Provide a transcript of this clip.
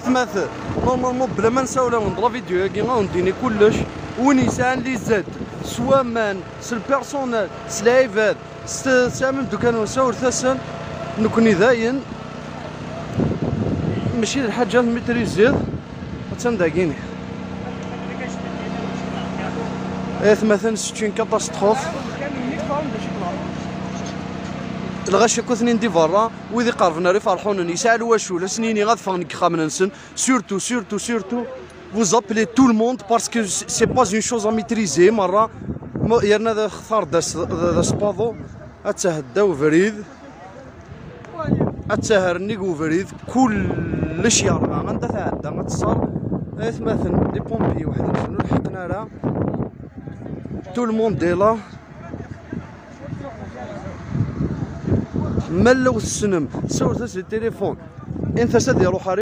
مثل نورمالمون بلا ما نساو ولا ندير فيديو هاكي غنديني كلش ونسان اللي زاد سوا مان سي البيرسونيل سلايفات سامم دوكان نساو ثسن نكوني داين ماشي الحاجات ميتريزيد تنداكيني مثلا 60 كاتاستروف الغاشي كوثنين دي برا ويدي قارفنا راه يفرحون يسالوا واش ولا سنيني غادفغ خامن نسن سورتو سورتو سورتو vous appelez tout le monde parce que c'est pas une chose à maîtriser مرة يرنا ذا اختار ذا سباضو اتهداو فريد اتهرنيك وفريد كلش يرغى غنتا تعدى غتصار مثلا لي بومبي وحدين شنو لحقنا راه تو الموند ديلا ملو السنم سورت التليفون انت سد يروح